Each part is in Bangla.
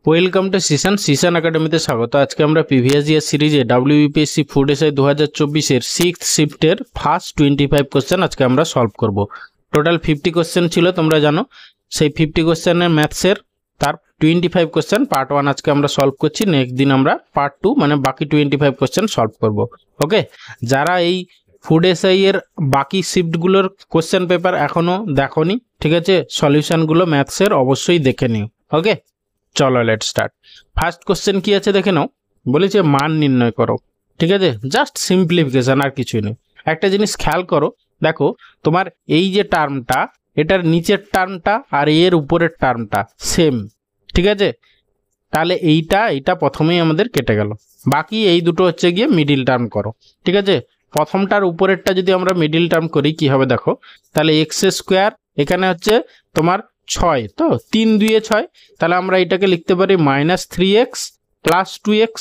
ওয়েলকাম টু সিশন একাডেমিতে স্বাগত। আজকে আমরা প্রিভিয়াস ইয়ার সিরিজে ডাব্লিউবিপিএসসি ফুড এসআই 2024-এর 6th শিফটের ফার্স্ট 25 কোশ্চেন আজকে আমরা সলভ করব। টোটাল 50 কোশ্চেন ছিল, তোমরা জানো। সেই 50 কোশ্চেনের ম্যাথসের তার 25 কোশ্চেন পার্ট 1 আজকে আমরা সলভ করছি। নেক্সট দিন আমরা পার্ট 2 মানে বাকি 25 কোশ্চেন সলভ করব। ওকে, যারা এই ফুড এসআই এর বাকি শিফটগুলোর কোশ্চেন পেপার এখনো দেখোনি, ঠিক আছে, সলিউশনগুলো ম্যাথসের অবশ্যই দেখে নিও। ওকে, চলো লেট স্টার্ট। ফার্স্ট কোশ্চেন কি আছে দেখে নাও। বলেছে মান নির্ণয় করো, ঠিক আছে, জাস্ট সিম্পলিফিকেশন, আর কিছুই নেই। একটা জিনিস খেয়াল করো, দেখো তোমার এই যে টার্মটা, এটার নিচের টার্মটা আর এর উপরের টার্মটা সেম, ঠিক আছে। তাহলে এইটা প্রথমেই আমাদের কেটে গেল, বাকি এই দুটো হচ্ছে গিয়ে মিডিল টার্ম করো, ঠিক আছে। প্রথমটার উপরেরটা যদি আমরা মিডিল টার্ম করি কি হবে দেখো, তাহলে এক্স স্কোয়ার, এখানে হচ্ছে তোমার 6, তো 3 2 6, তাহলে আমরা এটাকে লিখতে পারি -3x + 2x,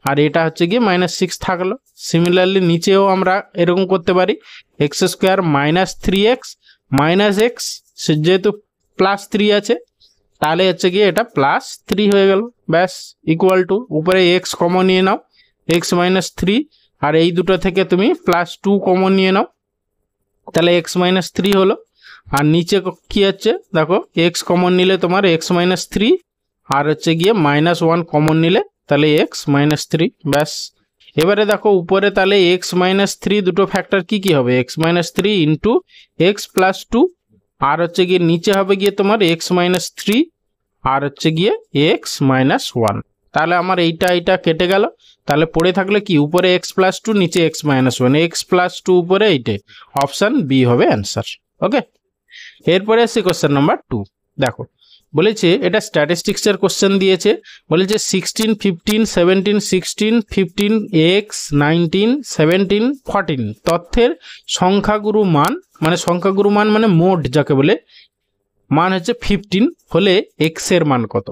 আর এটা হচ্ছে গিয়ে -6 থাকলো। সিমিলারলি নিচেও আমরা এরকম করতে পারি, এক্স স্কোয়ার -3x - x, যেহেতু +3 আছে তাহলে হচ্ছে গিয়ে এটা +3 হয়ে গেল, ব্যাস। ইকুয়াল টু উপরে x কমন নিয়ে নাও, x - 3, আর এই দুটো থেকে তুমি +2 কমন নিয়ে নাও, তাহলে x - 3 হলো। আর নিচে কি আছে দেখো, x কমন নিলে তোমার x - 3, আর হচ্ছে গিয়ে -1 কমন নিলে তাহলে x - 3, ব্যাস। এবারে দেখো উপরে তাহলে x - 3 দুটো ফ্যাক্টর কি হবে, x - 3 ইন্টু x + 2, আর হচ্ছে গিয়ে নিচে হবে গিয়ে তোমার x - 3 আর হচ্ছে গিয়ে x - 1। তাহলে আমার এইটা কেটে গেল, তাহলে পড়ে থাকলে কি উপরে x + 2 নিচে x - 1, x + 2 উপরে এইটে, অপশান বি হবে অ্যান্সার। ওকে, এরপরে আসছি কোশ্চেন নাম্বার 2। দেখো বলেছে এটা স্ট্যাটিস্টিক্সের কোশ্চেন দিয়েছে, বলেছে 16 15 17 16 15 x 19 17 14 তথ্যের সংখ্যাগুরু মান, মানে সংখ্যাগুরু মান মানে মোট যাকে বলে, মান হচ্ছে 15 হলে x এর মান কত।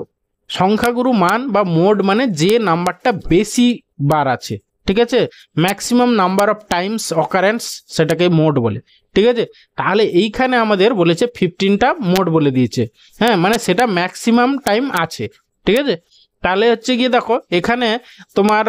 সংখ্যাগুরু মান বা মোড মানে যে নাম্বারটা বেশি বার আছে, ঠিক আছে, maximum number of Times occurrence, সেটাকে মোড বলে, ঠিক আছে। তাহলে এইখানে আমাদের বলেছে 15টা মোড বলে দিয়েছে, হ্যাঁ, মানে সেটা ম্যাক্সিমাম টাইম আছে, ঠিক আছে। তাহলে হচ্ছে গিয়ে দেখো এখানে তোমার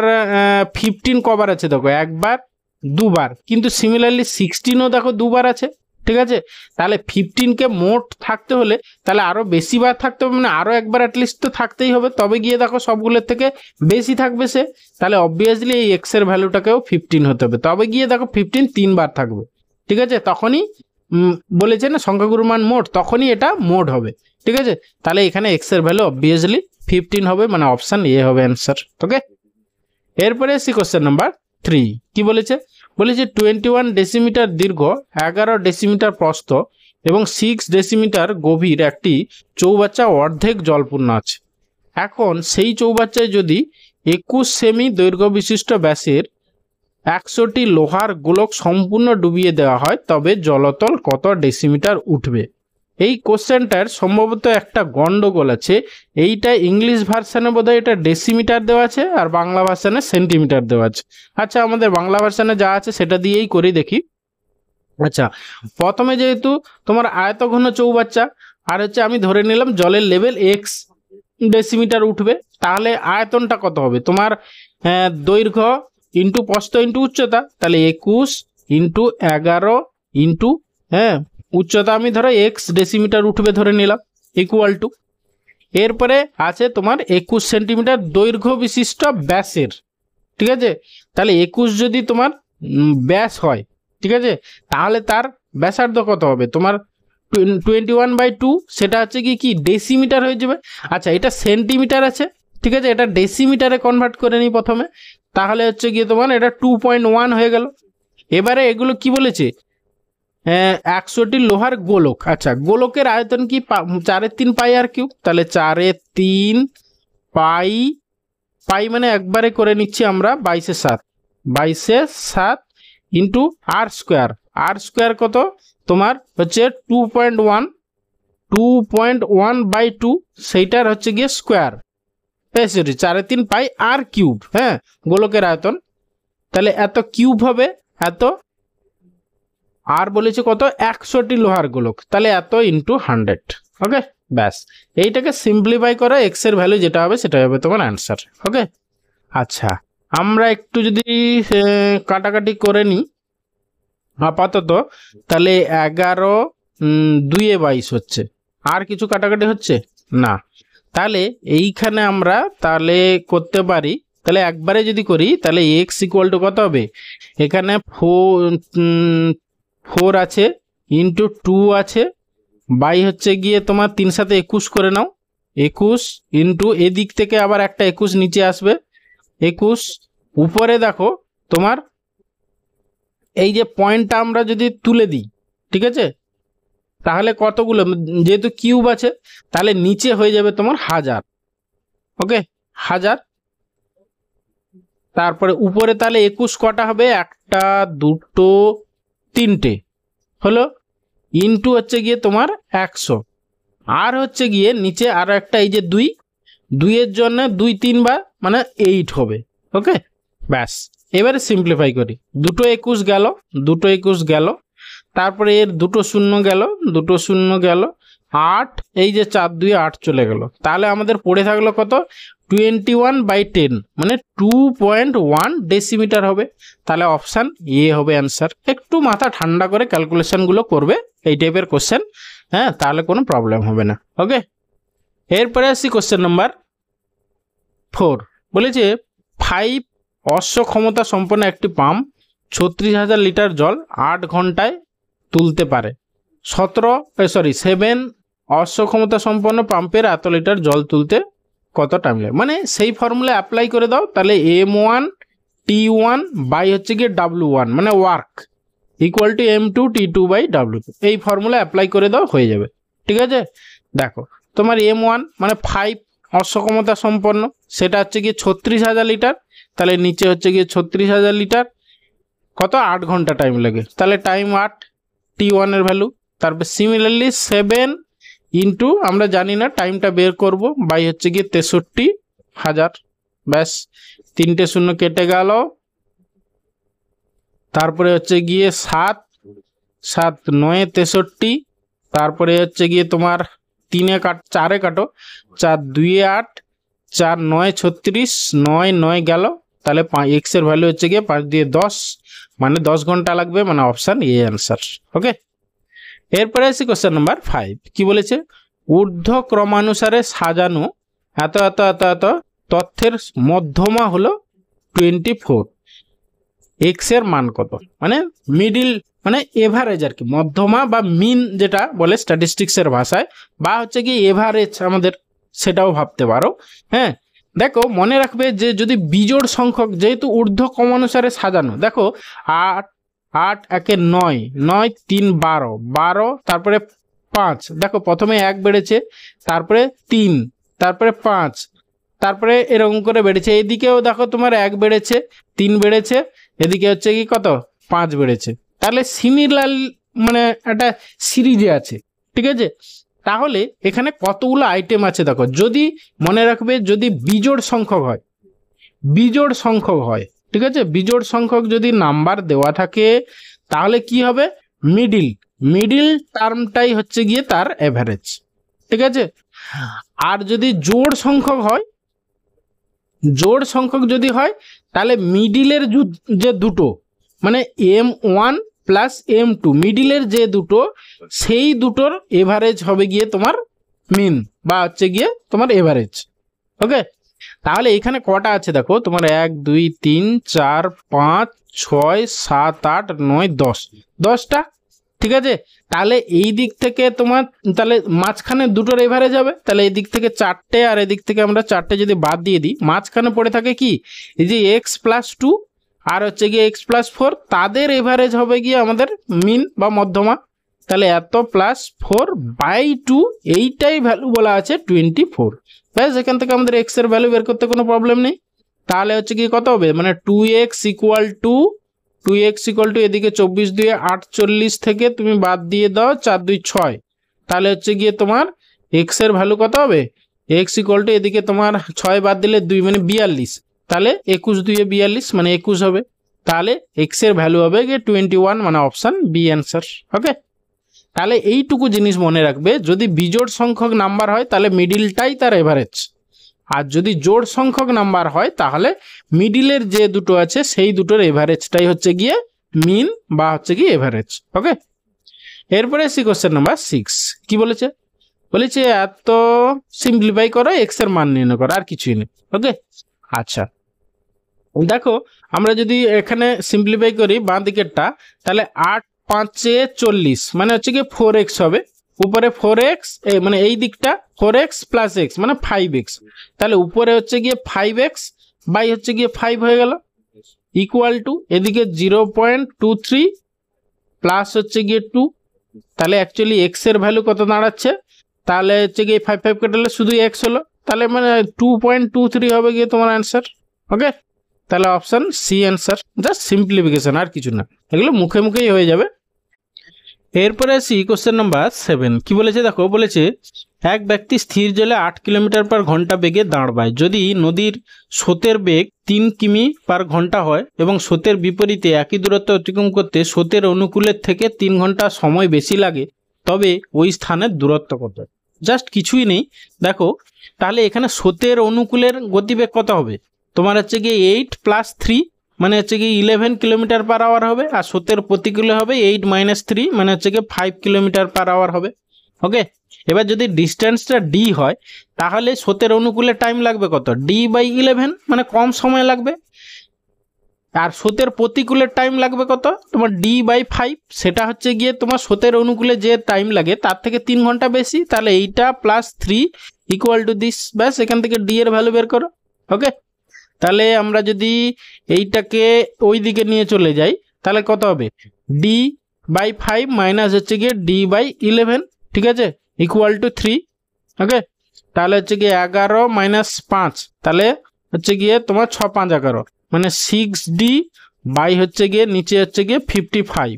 15 কবার আছে দেখো, একবার দুবার, কিন্তু সিমিলারলি 16ও দেখো দুবার আছে, ঠিক আছে। তাহলে 15কে মোট থাকতে হলে তাহলে আরো বেশি বার থাকতে হবে, মানে আরো একবার অ্যাটলিস্ট তো থাকতেই হবে, তবে গিয়ে দেখো সবগুলোর থেকে বেশি থাকবে সে। তাহলে অবভিয়াসলি এই এক্স এর ভ্যালুটাকেও 15 হতে হবে, তবে গিয়ে দেখো 15 3বার থাকবে, ঠিক আছে। তখনই বলেছে না সংখ্যাগুরু মান মোট, তখনই এটা মোড হবে, ঠিক আছে। তাহলে এখানে এক্স এর ভ্যালু অবভিয়াসলি 15 হবে, মানে অপশন এ হবে অ্যান্সার। ওকে, এরপরে আসি কোশ্চেন নাম্বার 3। কি বলেছে, বলেছে 21 ডেসিমিটার দীর্ঘ, 11 ডেসিমিটার প্রস্থ এবং 6 ডেসিমিটার গভীর একটি চৌবাচ্চা অর্ধেক জলপূর্ণ আছে। এখন সেই চৌবাচ্চায় যদি 21 সেমি দৈর্ঘ্য বিশিষ্ট ব্যাসের 100টি লোহার গোলক সম্পূর্ণ ডুবিয়ে দেওয়া হয়, তবে জলতল কত ডেসিমিটার উঠবে। এই কোশ্চেনটার সম্ভবত একটা গন্ডগোল আছে, এইটা ইংলিশ ভার্সানে বোধহয় এটা ডেসিমিটার দেওয়া আছে আর বাংলা ভার্সানে সেন্টিমিটার দেওয়া আছে। আচ্ছা, আমাদের বাংলা ভার্সানে যা আছে সেটা দিয়েই করি দেখি। আচ্ছা, প্রথমে যেহেতু তোমার আয়তঘন চৌবাচ্চা, আর হচ্ছে আমি ধরে নিলাম জলের লেভেল এক্স ডেসিমিটার উঠবে, তাহলে আয়তনটা কত হবে তোমার, দৈর্ঘ্য ইন্টু প্রস্থ ইন্টু উচ্চতা, তাহলে 21 ইন্টু 11 ইন্টু উচ্চতা আমি ধরো এক্স ডেসিমিটার উঠবে ধরে নিলাম, ইকুয়াল টু, এরপরে আছে তোমার 21 সেন্টিমিটার দৈর্ঘ্য বিশিষ্ট ব্যাসের, ঠিক আছে। তাহলে 21 যদি তোমার ব্যাস হয়, ঠিক আছে, তাহলে তার ব্যাসার্ধ কত হবে তোমার 21/2, সেটা হচ্ছে কি ডেসিমিটার হয়ে যাবে। আচ্ছা, এটা সেন্টিমিটার আছে, ঠিক আছে, এটা ডেসিমিটারে কনভার্ট করে নিই প্রথমে, তাহলে হচ্ছে গিয়ে তোমার এটা 2.1 হয়ে গেল। এবারে এগুলো কি বলেছে, 100টি লোহার গোলক। আচ্ছা, গোলকের আয়তন কি 4/3 পাই আর কিউব, তাহলে 4/3 পাই মানে একবারে করে নিচ্ছি আমরা 22/7 ইন্টু আর স্কোয়ার কত তোমার হচ্ছে 2.1/2, সেইটার হচ্ছে গিয়ে স্কোয়ার, সরি 4/3 পাই আর কিউব, হ্যাঁ, গোলকের আয়তন। তাহলে এত কিউব হবে, এত, আর বলেছে কত 100টি লোহার গোলক, তাহলে এত ইন্টু 100। ওকে, ব্যাস, এইটাকে সিম্পলিফাই করা এক্স এর ভ্যালু যেটা হবে সেটা হবে তোমার অ্যান্সার। ওকে, আচ্ছা আমরা একটু যদি কাটাকাটি করে নিই আপাতত, তাহলে 11 2 22 হচ্ছে, আর কিছু কাটাকাটি হচ্ছে না। তাহলে এইখানে আমরা তাহলে করতে পারি, তাহলে একবারে যদি করি তাহলে এক্স ইকুয়াল টু কত হবে, এখানে 4 আছে ইন্টু 2 আছে, বাই হচ্ছে গিয়ে তোমার 3 সাথে 21 করে নাও, 21 ইন্টু এদিক থেকে আবার একটা 21 নিচে আসবে, 21 উপরে দেখো তোমার এই যে পয়েন্টটা আমরা যদি তুলে দিই, ঠিক আছে, তাহলে কতগুলো, যেহেতু কিউব আছে তাহলে নিচে হয়ে যাবে তোমার 1000। ওকে, 1000, তারপরে উপরে তাহলে 21 কটা হবে, 1 2 3টে হলো, ইন্টু হচ্ছে গিয়ে তোমার 100, আর হচ্ছে গিয়ে নিচে আরো একটা এই যে 2 এর জন্য 2 3 বার মানে 8 হবে। ওকে, ব্যাস, এবারে সিম্পলিফাই করি, দুটো 21 গেল, দুটো 21 গেল, তারপরে এর দুটো শূন্য গেল, দুটো শূন্য গেল, 8, এই যে 4 2 8 চলে গেল, তাহলে আমাদের পড়ে থাকলো কত, 21/10 মানে 2.1 ডেসিমিটার হবে। তাহলে অপশান এ হবে অ্যান্সার। একটু মাথা ঠান্ডা করে ক্যালকুলেশনগুলো করবে এই টাইপের কোশ্চেন, হ্যাঁ, তাহলে কোনো প্রবলেম হবে না। ওকে, এরপরে আসি কোশ্চেন নাম্বার 4। বলেছে 5 অশ্ব ক্ষমতা সম্পন্ন একটি পাম্প 36,000 লিটার জল 8 ঘন্টায় তুলতে পারে। 7 অশ্ব ক্ষমতা সম্পন্ন পাম্পের এত লিটার জল তুলতে কত টাইম লাগে, মানে সেই ফর্মুলা অ্যাপ্লাই করে দাও, তাহলে M1 T1 বাই হচ্ছে গিয়ে W1 মানে work equal to M2 T2 by W2, এই ফর্মুলা অ্যাপ্লাই করে দাও, হয়ে যাবে। ঠিক আছে, দেখো তোমার M1 মানে 5 অশ্ব ক্ষমতা সম্পন্ন, সেটা হচ্ছে গিয়ে 36,000 লিটার, তাহলে নিচে হচ্ছে গিয়ে 36,000 লিটার, কত 8 ঘন্টা টাইম লাগে, তাহলে টাইম 8, T1 এর ভ্যালু, তারপর সিমিলারলি 7 ইন্টু আমরা জানি না টাইমটা বের করব, বাই হচ্ছে গিয়ে 63,000, ব্যাস 3টে শূন্য কেটে গেল, তারপরে হচ্ছে গিয়ে 7 7 9 63, তারপরে হচ্ছে গিয়ে তোমার 4 কাটো, 4 2 8, 4 9 36, 9 9 গেল, তাহলে এক্স এর ভ্যালু হচ্ছে গিয়ে 5 দিয়ে 10 মানে 10 ঘন্টা লাগবে, মানে অপশান এ অ্যান্সার। ওকে, এরপরে আসি কোশ্চেন নাম্বার 5। কি বলেছে, ঊর্ধ্ব ক্রমানুসারে সাজানো এত এত এত এত তথ্যের মধ্যমা হলো 24, এক্স এর মান কত, মানে মিডিল মানে এভারেজ আর কি, মধ্যমা বা মিন যেটা বলে স্ট্যাটিস্টিক্সের ভাষায়, বা হচ্ছে কি এভারেজ আমাদের সেটাও ভাবতে পারো। হ্যাঁ, দেখো মনে রাখবে যে যদি বিজোড় সংখ্যক, যেহেতু ঊর্ধ্ব ক্রমানুসারে সাজানো, দেখো 8 8 একে 9 9 3 12 12, তারপরে 5, দেখো প্রথমে 1 বেড়েছে, তারপরে 3, তারপরে 5, তারপরে এরকম করে বেড়েছে, এইদিকেও দেখো তোমার 1 বেড়েছে, 3 বেড়েছে, এদিকে হচ্ছে কি কত 5 বেড়েছে, তাহলে সিমিলার মানে একটা সিরিজে আছে। ঠিক আছে, তাহলে এখানে কতগুলো আইটেম আছে দেখো, যদি মনে রাখবে যদি বিজোড় সংখ্যক হয়, বিজোড় সংখ্যক হয়, ঠিক আছে, বিজোড় সংখ্যক যদি নাম্বার দেওয়া থাকে তাহলে কি হবে, মিডিল মিডিল টার্মটাই হচ্ছে গিয়ে তার এভারেজ। ঠিক আছে, আর যদি জোড় সংখ্যক হয়, জোড় সংখ্যক যদি হয় তাহলে মিডিলের যে দুটো মানে M1 প্লাস M2 মিডিলের যে দুটো, সেই দুটোর এভারেজ হবে গিয়ে তোমার মিন বা হচ্ছে গিয়ে তোমার এভারেজ। ওকে, তাহলে এখানে কটা আছে দেখো তোমার 1 2 3 4 5 6 7 8 9 10, 10টা। ঠিক আছে, তাহলে এই দিক থেকে তোমার তাহলে মাঝখানে দুটোর এভারেজ হবে, তাহলে এই দিক থেকে 4টে আর এদিক থেকে আমরা 4টে যদি বাদ দিয়ে দিই, মাঝখানে পড়ে থাকে কি এই যে x+2 আর হচ্ছে গিয়ে x+4, তাদের এভারেজ হবে গিয়ে আমাদের মিন বা মধ্যমা, তাহলে এত +4/2, এইটাই ভ্যালু বলা আছে 24। ব্যাস, এখান থেকে আমাদের x এর ভ্যালু বের করতে কোনো প্রবলেম নেই। তাহলে হচ্ছে কি কত হবে, মানে 2x ইকুয়াল টু এদিকে 24 2 48 থেকে তুমি বাদ দিয়ে দাও 4 2 6, তাহলে হচ্ছে গিয়ে তোমার x এর ভ্যালু কত হবে, x ইকুয়াল টু এদিকে তোমার 6 বাদ দিলে 2 মানে 42, তাহলে 21 2 42 মানে 21 হবে, তাহলে x এর ভ্যালু হবে গিয়ে 21 মানে অপশান বি অ্যান্সার। ওকে, তাহলে এইটুকু জিনিস মনে রাখবে, যদি বিজোড় সংখ্যক নাম্বার হয় তাহলে মিডিলটাই তার এভারেজ, আর যদি জোড় সংখ্যক নাম্বার হয় তাহলে মিডিলের যে দুটো আছে সেই দুটোর এভারেজটাই হচ্ছে গিয়ে মিন বা হচ্ছে গিয়ে এভারেজ। ওকে, এরপরে আসি কোশ্চেন নাম্বার 6। কি বলেছে? বলেছে এত সিম্পলিফাই করো, এক্স এর মান নির্ণয় করো, আর কিছুই নেই। ওকে, আচ্ছা দেখো আমরা যদি এখানে সিম্পলিফাই করি বাঁ দিকেরটা, তাহলে 8 5 40 মানে হচ্ছে গিয়ে 4x হবে, উপরে 4x মানে এই দিকটা 4x প্লাস x মানে 5x, তাহলে উপরে হচ্ছে গিয়ে 5x বাই হচ্ছে গিয়ে 5 হয়ে গেল, ইকুয়াল টু এদিকে 0.23 প্লাস হচ্ছে গিয়ে 2, তাহলে অ্যাকচুয়ালি x এর ভ্যালু কত দাঁড়াচ্ছে, তাহলে হচ্ছে গিয়ে 5 5 কাটালে শুধু x হলো, তাহলে মানে 2.23 হবে গিয়ে তোমার অ্যান্সার। ওকে, তাহলে option C answer, just simplification, আর কিছু না, এগুলো মুখে মুখেই হয়ে যাবে। এরপরে আসি কোশ্চেন নাম্বার 7। কি বলেছে দেখো, বলেছে এক ব্যক্তি স্থির জলে 8 কিলোমিটার পার ঘন্টা বেগে দাঁড়ায়, যদি নদীর স্রোতের বেগ 3 কিমি পার ঘন্টা হয় এবং স্রোতের বিপরীতে একই দূরত্ব অতিক্রম করতে স্রোতের অনুকূলের থেকে 3 ঘন্টা সময় বেশি লাগে, তবে ওই স্থানের দূরত্ব কত? জাস্ট কিছুই নেই, দেখো তাহলে এখানে স্রোতের অনুকূলের গতিবেগ কত হবে, তোমার হচ্ছে গিয়ে 8 প্লাস 3 মানে হচ্ছে কি 11 কিলোমিটার পার আওয়ার হবে, আর স্রোতের প্রতিকূলে হবে 8 - 3 মানে হচ্ছে কি 5 কিলোমিটার পার আওয়ার হবে। ওকে, এবার যদি ডিস্টেন্সটা ডি হয় তাহলে স্রোতের অনুকূলে টাইম লাগবে কত, d/11 মানে কম সময় লাগবে, আর স্রোতের প্রতিকূলের টাইম লাগবে কত, তোমার d/5, সেটা হচ্ছে গিয়ে তোমার স্রোতের অনুকূলে যে টাইম লাগে তার থেকে 3 ঘন্টা বেশি, তাহলে এইটা প্লাস 3 ইকুয়াল টু দিস, ব্যাস এখান থেকে ডি এর ভ্যালু বের করো। ওকে, তাহলে আমরা যদি এইটাকে ওই দিকে নিয়ে চলে যাই তাহলে কত হবে, d/5 মাইনাস হচ্ছে গিয়ে d/11, ঠিক আছে, ইকুয়াল টু 3। ওকে, তাহলে হচ্ছে গিয়ে 11 - 5, তাহলে হচ্ছে গিয়ে তোমার 6 5 11 মানে 6d বাই হচ্ছে গিয়ে নিচে হচ্ছে গিয়ে 55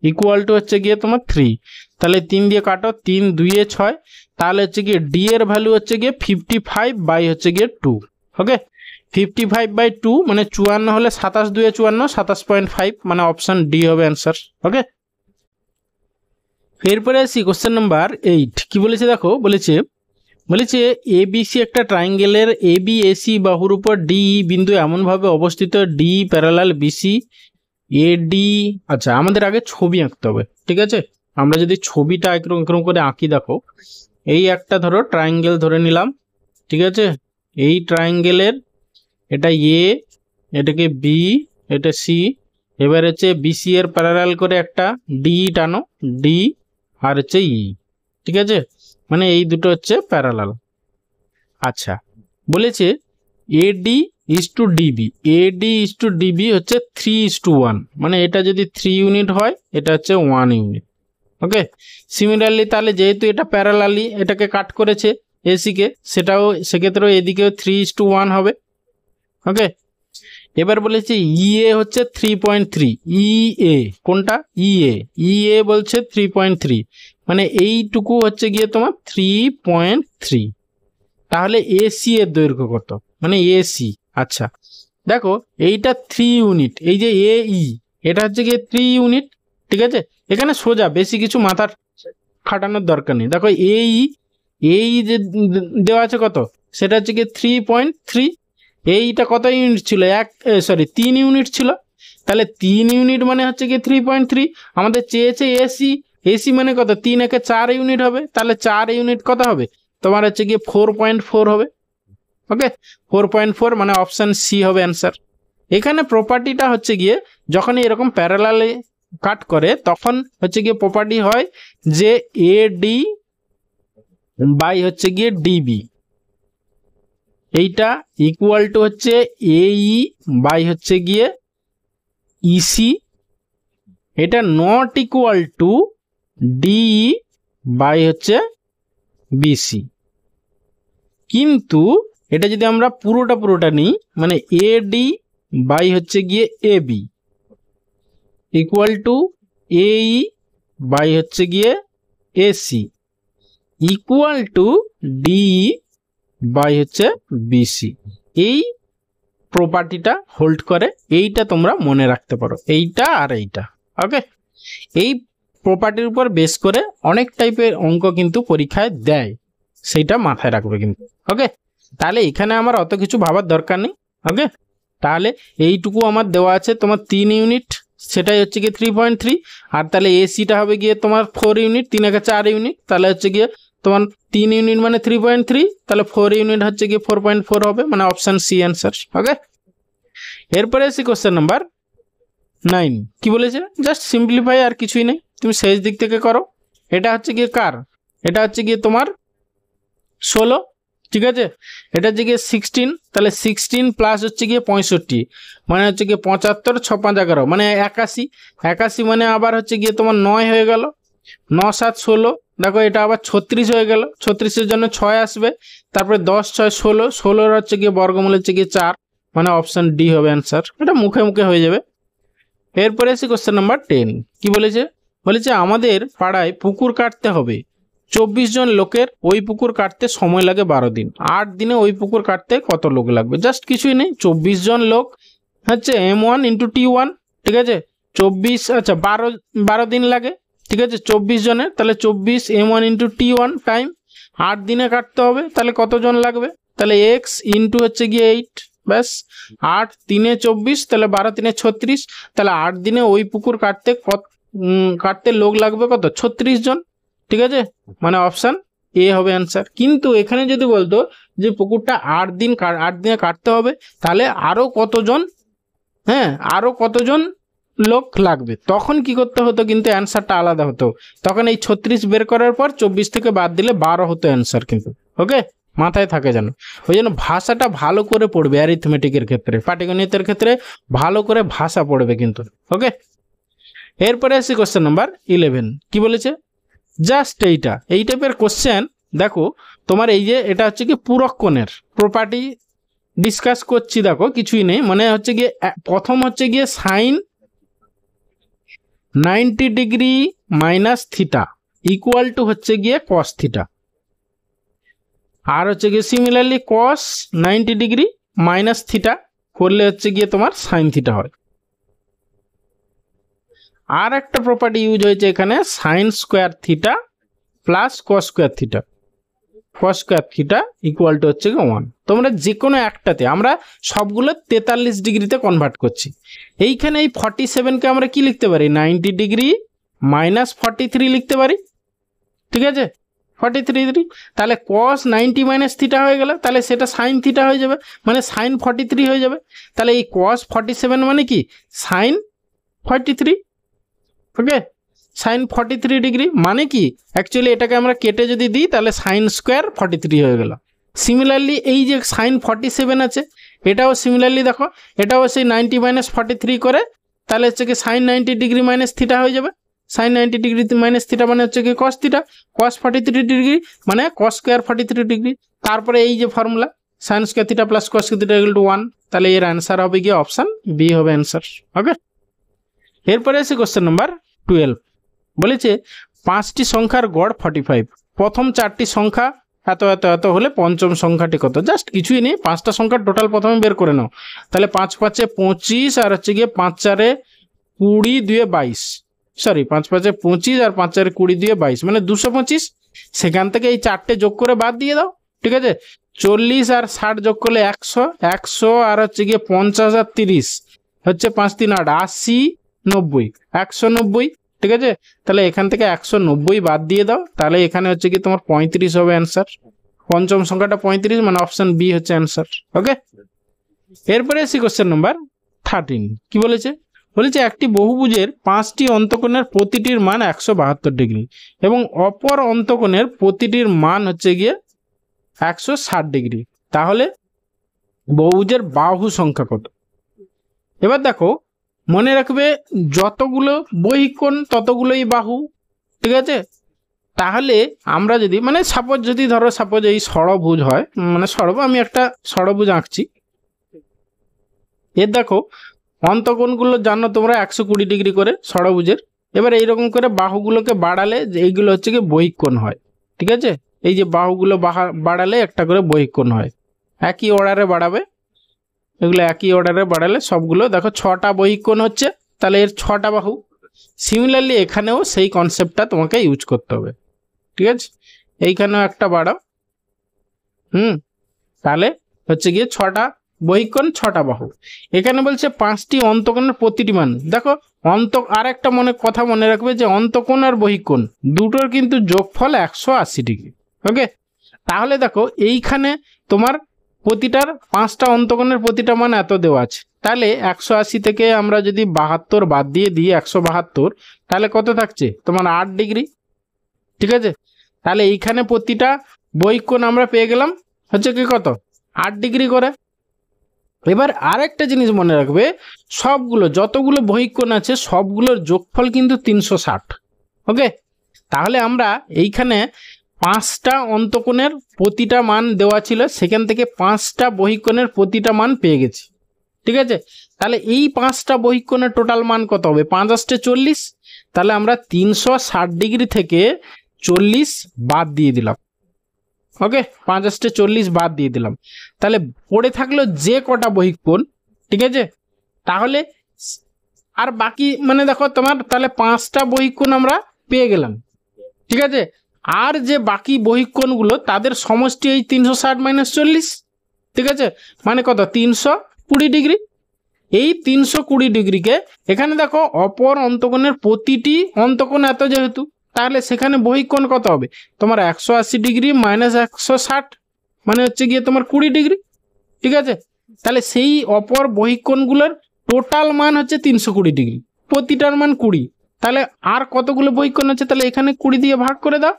ইকুয়াল টু হচ্ছে গিয়ে তোমার 3, তাহলে 3 দিয়ে কাটো, 3 2 6, তাহলে হচ্ছে গিয়ে ডি এর ভ্যালু হচ্ছে গিয়ে 55 বাই হচ্ছে গিয়ে 2। ওকে, 55/2 মানে 54 হলে 27 2 54 27.5 মানে অপশন ডি হবে অ্যান্সার। ওকে, এরপরে আসি কোশ্চেন নাম্বার 8। কি বলেছে দেখো, বলেছে এবিসি একটা ট্রায়াঙ্গেলের এবিএসি বাহুর উপর ডি বিন্দু এমনভাবে অবস্থিত, ডি প্যারালাল বিসি এডি। আচ্ছা আমাদের আগে ছবি আঁকতে হবে, ঠিক আছে, আমরা যদি ছবিটা একরকম করে আঁকি, দেখো এই একটা ধরো ট্রায়াঙ্গেল ধরে নিলাম, ঠিক আছে, এই ট্রায়াঙ্গেলের এটা এ, এটাকে বি, এটা সি, এবার হচ্ছে বিসি এর প্যারালাল করে একটা ডি টানো, ডি আর হচ্ছে ই, ঠিক আছে, মানে এই দুটো হচ্ছে প্যারালাল। আচ্ছা বলেছে AD is to DB, AD is to DB হচ্ছে 3:1, মানে এটা যদি 3 ইউনিট হয় এটা হচ্ছে 1 ইউনিট। ওকে, সিমিলারলি তাহলে যেহেতু এটা প্যারালালি এটাকে কাট করেছে এসিকে, সেটাও সেক্ষেত্রেও এদিকেও 3:1 হবে। ওকে, এবার বলেছে ইএ হচ্ছে 3.3, ইএ কোনটা, ইএ বলছে 3.3 মানে এইটুকু হচ্ছে গিয়ে তোমার 3.3, তাহলে এসি এর দৈর্ঘ্য কত, মানে এসি। আচ্ছা দেখো এইটা 3 ইউনিট, এই যে এই এটা হচ্ছে গিয়ে 3 ইউনিট, ঠিক আছে, এখানে সোজা বেশি কিছু মাথার খাটানোর দরকার নেই। দেখো এই যে দেওয়া আছে কত, সেটা হচ্ছে গিয়ে 3.3, এইটা কত ইউনিট ছিল, 3 ইউনিট ছিল, তাহলে 3 ইউনিট মানে হচ্ছে গিয়ে 3.3, আমাদের চেয়েছে এসি, এসি মানে কত, 3 একে 4 ইউনিট হবে, তাহলে 4 ইউনিট কত হবে, তোমার হচ্ছে গিয়ে 4.4 হবে। ওকে, 4.4 মানে অপশন সি হবে অ্যান্সার। এখানে প্রপার্টিটা হচ্ছে গিয়ে যখন এরকম প্যারালালে কাট করে তখন হচ্ছে গিয়ে প্রপার্টি হয় যে এডি বাই হচ্ছে গিয়ে ডিবি, এইটা ইকুয়াল টু হচ্ছে এই বাই হচ্ছে গিয়ে ইসি, এটা not equal to D by হচ্ছে বিসি। কিন্তু এটা যদি আমরা পুরোটা নিই মানে এডি বাই হচ্ছে গিয়ে এবি ইকুয়াল টু এই বাই হচ্ছে গিয়ে AC equal to D by হচ্ছে বিসি, এই প্রপার্টিটা হোল্ড করে, এইটা তোমরা মনে রাখতে পারো, এইটা আর এইটা। ওকে, এই প্রপার্টির উপর বেস করে অনেক টাইপের অঙ্ক কিন্তু পরীক্ষায় দেয়, সেইটা মাথায় রাখবে কিন্তু। ওকে, তাহলে এখানে আমার অত কিছু ভাবার দরকার নেই। ওকে, তাহলে এইটুকু আমার দেওয়া আছে তোমার 3 ইউনিট, সেটাই হচ্ছে গিয়ে 3.3। আর তাহলে এসিটা হবে গিয়ে তোমার 4 ইউনিট, 3 একে 4 ইউনিট, তাহলে হচ্ছে গিয়ে তোমার 3 ইউনিট মানে 3.3, তাহলে 4 ইউনিট হচ্ছে গিয়ে 4.4 হবে, মানে অপশন সি অ্যান্সার। ওকে, এরপরে আসি কোশ্চেন নাম্বার 9। কি বলেছে? জাস্ট সিম্পলিফাই, আর কিছুই নেই, তুমি শেষ দিক থেকে করো। এটা হচ্ছে গিয়ে কার? এটা হচ্ছে গিয়ে তোমার 16, ঠিক আছে। এটা হচ্ছে গিয়ে 16, তাহলে 16 প্লাস হচ্ছে গিয়ে 65, মানে হচ্ছে গিয়ে 75, 6 5 11, মানে 81। 81 মানে আবার হচ্ছে গিয়ে তোমার 9 হয়ে গেল, 9 7 16। দেখো এটা আবার 36 হয়ে গেল, 36-এর জন্য 6 আসবে, তারপরে 10 6 16, 16 হচ্ছে গিয়ে বর্গমূল হচ্ছে গিয়ে 4, মানে অপশন ডি হবে অ্যান্সার। এটা মুখে মুখে হয়ে যাবে। এরপরে আসি কোশ্চেন নাম্বার 10। কি বলেছে? বলেছে আমাদের পাড়ায় পুকুর কাটতে হবে, 24 জন লোকের ওই পুকুর কাটতে সময় লাগে 12 দিন। 8 দিনে ওই পুকুর কাটতে কত লোক লাগবে? জাস্ট কিছুই নেই, 24 জন লোক হচ্ছে M1 ইন্টু T1, ঠিক আছে। 24, আচ্ছা 12 দিন লাগে, ঠিক আছে 24 জনের, তাহলে 24 M1 ইন্টু T1 টাইম 8 দিনে কাটতে হবে, তাহলে কতজন লাগবে? তাহলে এক্স ইন্টু হচ্ছে গিয়ে 8, ব্যাস। 8 3 24, তাহলে 12 3 36, তাহলে 8 দিনে ওই পুকুর কাটতে লোক লাগবে কত? 36 জন, ঠিক আছে, মানে অপশন এ হবে অ্যান্সার। কিন্তু এখানে যদি বলতো যে পুকুরটা 8 দিনে কাটতে হবে, তাহলে আরো কতজন, হ্যাঁ আরো কতজন লোক লাগবে, তখন কি করতে হতো? কিন্তু অ্যান্সারটা আলাদা হতো। তখন এই 36 বের করার পর 24 থেকে বাদ দিলে 12 হতো অ্যান্সার কিন্তু। ওকে, মাথায় থাকে যেন। ওই জন্য ভাষাটা ভালো করে পড়বে, অ্যারিথমেটিকের ক্ষেত্রে, পাটিগণিতের ক্ষেত্রে ভালো করে ভাষা পড়বে কিন্তু। ওকে, এরপরে আসি কোশ্চেন নাম্বার 11। কি বলেছে? জাস্ট এই টাইপের কোশ্চেন দেখো তোমার, এই যে এটা হচ্ছে কি পূরক কোণের প্রপার্টি ডিসকাস করছি, দেখো কিছুই নেই, মানে হচ্ছে গিয়ে প্রথম হচ্ছে গিয়ে sine 90 degree minus theta equal to হচ্ছে গিয়ে কস থিটা, আর হচ্ছে গিয়ে similarly cos 90 degree minus theta করলে হচ্ছে গিয়ে তোমার সাইন থিটা হয়। আর একটা প্রপার্টি ইউজ হয়েছে এখানে, sine square theta plus cos square theta, cos square theta equal to হচ্ছে গিয়ে 1। তোমরা যে কোনো একটাতে, আমরা সবগুলো 43 ডিগ্রিতে কনভার্ট করছি। এইখানে এই 47কে আমরা কি লিখতে পারি? 90 ডিগ্রি মাইনাস 43 লিখতে পারি, ঠিক আছে 43 ডিগ্রি। তাহলে কস 90 মাইনাস থিটা হয়ে গেল, তাহলে সেটা সাইন থিটা হয়ে যাবে, মানে সাইন 43 হয়ে যাবে। তাহলে এই কস 47 মানে কি? সাইন 43। ওকে, সাইন 43 ডিগ্রি মানে কি? অ্যাকচুয়ালি এটাকে আমরা কেটে যদি দিই তাহলে সাইন স্কোয়ার 43 হয়ে গেল। সিমিলারলি এই যে সাইন 47 আছে, এটাও সিমিলারলি দেখো, এটাও সেই 90 মাইনাস 43 করে, তাহলে হচ্ছে কি সাইন 90 ডিগ্রি মাইনাস থিটা হয়ে যাবে। সাইন 90 ডিগ্রি মাইনাস থিটা মানে হচ্ছে কি কস থিটা, কস 43 ডিগ্রি মানে কস স্কোয়ার 43 ডিগ্রি। তারপরে এই যে formula sine square theta plus cos square theta equal two 1, তাহলে এর অ্যান্সার হবে গিয়ে অপশন বি হবে অ্যান্সার। ওকে, এরপরে আছে কোশ্চেন নাম্বার 12। বলেছে 5টি সংখ্যার গড় 45, প্রথম 4টি সংখ্যা এত এত এত হলে পঞ্চম সংখ্যাটি কত? জাস্ট কিছুই নেই, 5টা সংখ্যার টোটাল প্রথমে বের করে নাও। তাহলে 5 5 25, আর হচ্ছে গিয়ে 5 4 20 2 22, সরি 5 5 25 আর 5 4 20 2 22, মানে 225। সেখান থেকে এই 4টে যোগ করে বাদ দিয়ে দাও, ঠিক আছে। 40 আর 60 যোগ করলে 100, 100 আর হচ্ছে গিয়ে 50 আর 30 হচ্ছে 5 3 8 80 90, 190, ঠিক আছে। তাহলে এখান থেকে 190 বাদ দিয়ে দাও, তাহলে এখানে হচ্ছে কি তোমার 35 হবে অ্যান্সার। পঞ্চম সংখ্যাটা 35, মানে অপশন বি হচ্ছে অ্যান্সার। ওকে, এরপরে আসি কোশ্চেন নাম্বার 13। কি বলেছে? বলেছে একটি বহুভুজের 5টি অন্তকোণের প্রতিটির মান 172 ডিগ্রি এবং অপর অন্তকোণের প্রতিটির মান হচ্ছে গিয়ে 160 ডিগ্রি, তাহলে বহুভুজের বাহু সংখ্যা কত? এবার দেখো, মনে রাখবে যতগুলো বহিঃকোণ ততগুলোই বাহু, ঠিক আছে। তাহলে আমরা যদি মানে সাপোজ এই ষড়ভুজ হয়, মানে আমি একটা ষড়ভুজ আঁকছি, এর দেখো অন্তকোণগুলো জানো তোমরা 120 ডিগ্রি করে ষড়ভুজের। এবার এইরকম করে বাহুগুলোকে বাড়ালে এইগুলো হচ্ছে কি বহিঃকোণ হয়, ঠিক আছে। এই যে বাহুগুলো বাড়ালে একটা করে বহিঃকোণ হয়, একই অর্ডারে বাড়াবে, এগুলো একই অর্ডারে বাড়ালে সবগুলো দেখো 6টা বহিঃকোণ হচ্ছে, তাহলে এর 6টা বাহু। সিমিলারলি এখানেও সেই কনসেপ্টটা তোমাকে ইউজ করতে হবে, ঠিক আছে। এইখানেও একটা বাড়াও, তাহলে হচ্ছে গিয়ে 6টা বহিকোণ 6টা বাহু। এখানে বলছে 5টি অন্তকোণের প্রতিটি মান। দেখো আর একটা কথা মনে রাখবে যে অন্তকোণ আর বহিকোণ দুটোর কিন্তু যোগফল 180 ডিগ্রি। ওকে, তাহলে দেখো এইখানে তোমার প্রতিটার 5টা অন্তকোণের প্রতিটা মান এত দেওয়া আছে, তাহলে 180 থেকে আমরা যদি 72 বাদ দিয়ে দিই 172, তাহলে কত থাকছে তোমার 8 ডিগ্রি, ঠিক আছে। তাহলে এইখানে প্রতিটা বহিকোণ আমরা পেয়ে গেলাম হচ্ছে কি কত 8 ডিগ্রি করে। এবার আরেকটা জিনিস মনে রাখবে, সবগুলো যতগুলো বহিকোণ আছে সবগুলোর যোগফল কিন্তু 360। ওকে, তাহলে আমরা এইখানে 5টা অন্তকোণের প্রতিটা মান দেওয়া ছিল, সেখান থেকে 5টা বহিকোণের প্রতিটা মান পেয়ে গেছি, ঠিক আছে। তাহলে এই 5টা বহিকোণের টোটাল মান কত হবে, 5 × 40, তাহলে আমরা 360 ডিগ্রি থেকে 40 বাদ দিয়ে দিলাম। ওকে, 5 × 40 বাদ দিয়ে দিলাম, তাহলে পড়ে থাকলো যে কটা বহিকোণ, ঠিক আছে। তাহলে আর বাকি মানে দেখো তোমার তাহলে 5টা বহিকোণ আমরা পেয়ে গেলাম, ঠিক আছে। আর যে বাকি বহিকোণগুলো তাদের সমষ্টি এই 360 - 40, ঠিক আছে, মানে কত 320 ডিগ্রি। এই 320 ডিগ্রিকে এখানে দেখো অপর অন্তকোণের প্রতিটি অন্তকোণ এত যেহেতু, তাহলে সেখানে বহিকোণ কত হবে তোমার 180 ডিগ্রি - 160, মানে হচ্ছে গিয়ে তোমার 20 ডিগ্রি, ঠিক আছে। তাহলে সেই অপর বহিকোণগুলোর টোটাল মান হচ্ছে 320 ডিগ্রি, প্রতিটার মান 20। তাহলে আর কতগুলো বহিকোণ আছে, তাহলে এখানে 20 দিয়ে ভাগ করে দাও,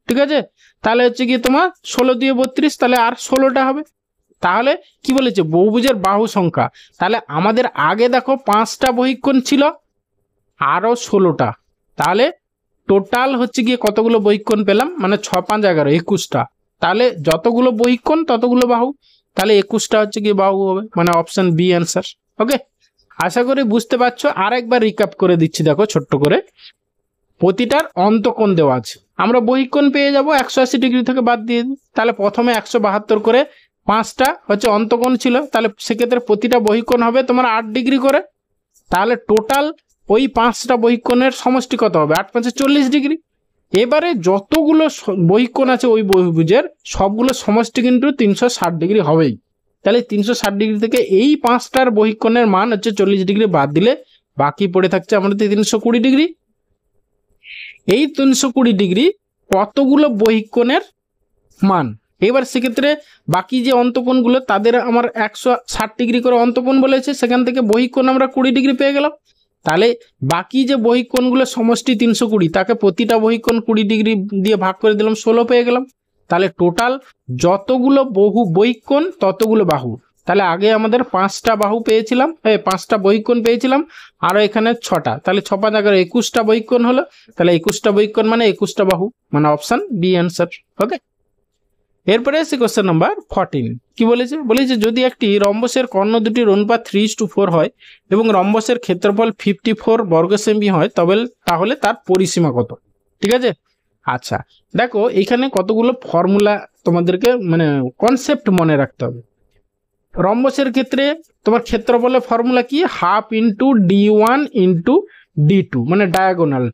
ঠিক আছে। তাহলে হচ্ছে গিয়ে তোমার 16 দিয়ে 32, তাহলে আর 16টা হবে। তাহলে কি বলেছে বহুভুজের বাহু সংখ্যা, তাহলে আমাদের আগে দেখো 5টা বহিকোণ ছিল আরও 16টা, তাহলে টোটাল হচ্ছে গিয়ে কতগুলো বহিকোণ পেলাম, মানে 6 × 5 = 11, 21টা। তাহলে যতগুলো বহিকোণ ততগুলো বাহু, তাহলে 21টা হচ্ছে গিয়ে বাহু হবে, মানে অপশন বি অ্যান্সার। ওকে, আশা করি বুঝতে পারছো। আর একবার রিক্যাপ করে দিচ্ছি, দেখো ছোট্ট করে। প্রতিটার অন্তকোণ দেওয়া আছে, আমরা বহিকোণ পেয়ে যাব 180 ডিগ্রি থেকে বাদ দিয়ে দিই, তাহলে প্রথমে 172 করে 5টা হচ্ছে অন্তকোণ ছিল, তাহলে সেক্ষেত্রে প্রতিটা বহিকোণ হবে তোমার 8 ডিগ্রি করে। তাহলে টোটাল ওই 5টা বহিকোণের সমষ্টি কত হবে, 8 × 5 = 40 ডিগ্রি। এবারে যতগুলো বহিকোণ আছে ওই বহুভুজের সবগুলো সমষ্টি কিন্তু 360 ডিগ্রি হবেই। তাহলে 360 ডিগ্রি থেকে এই 5টার বহিকোণের মান হচ্ছে 40 ডিগ্রি বাদ দিলে বাকি পড়ে থাকছে আমাদের 320 ডিগ্রি। এই 320 ডিগ্রি কতগুলো বহিকোণের মান। এবার সেক্ষেত্রে বাকি যে অন্তকোণগুলো তাদের আমার 160 ডিগ্রি করে অন্তকোণ বলেছে, সেখান থেকে বহিকোণ আমরা 20 ডিগ্রি পেয়ে গেলাম। তাহলে বাকি যে বহিকোণগুলো সমষ্টি 320, তাকে প্রতিটা বহিকোণ 20 ডিগ্রি দিয়ে ভাগ করে দিলাম, 16 পেয়ে গেলাম। তাহলে টোটাল যতগুলো বহিকোণ ততগুলো বাহু। তাহলে আগে আমাদের 5টা বাহু পেয়েছিলাম, 5টা বহিকোণ পেয়েছিলাম, আরও এখানে 6টা, তাহলে 6 × 5 = 21টা বহিকোণ হলো। তাহলে 21টা বহিকোণ মানে 21টা বাহু, মানে অপশন বি অ্যান্সার। ওকে, এরপরে আছে কোশ্চেন নাম্বার 14। কি বলেছে যদি একটি রম্বসের কর্ণ দুটির অনুপাত 3:4 হয় এবং রম্বসের ক্ষেত্রফল 54 বর্গ সেমি হয় তাহলে তার পরিসীমা কত, ঠিক আছে। আচ্ছা দেখো এখানে কতগুলো ফর্মুলা তোমাদেরকে মানে কনসেপ্ট মনে রাখতে হবে। রম্বসের ক্ষেত্রে তোমার ক্ষেত্রফলের ফর্মুলা কি, ½ × d1 × d2, মানে ডায়াগোনাল,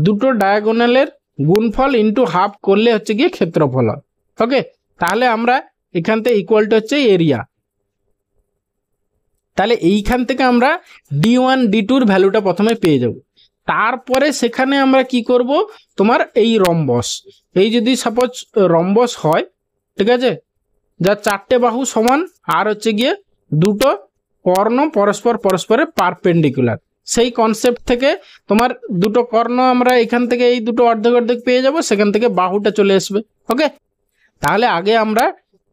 দুটো ডায়াগোনালের গুণফল ইন্টু ½ করলে হচ্ছে গিয়ে ক্ষেত্রফল হয়। ওকে, তাহলে আমরা এখান থেকে ইকুয়াল টু হচ্ছে এরিয়া, তাহলে এইখান থেকে আমরা d1 d2-র ভ্যালুটা প্রথমে পেয়ে যাব। তারপরে সেখানে আমরা কি করব, তোমার এই রম্বস, এই যদি সাপোজ রম্বস হয়, ঠিক আছে, যা 4টে বাহু সমান আর হচ্ছে গিয়ে দুটো কর্ণ পরস্পরের পারপেন্ডিকুলার, সেই কনসেপ্ট থেকে তোমার দুটো কর্ণ আমরা এখান থেকে এই দুটো অর্ধেক পেয়ে যাব, সেখান থেকে বাহুটা চলে আসবে। ওকে, তাহলে আগে আমরা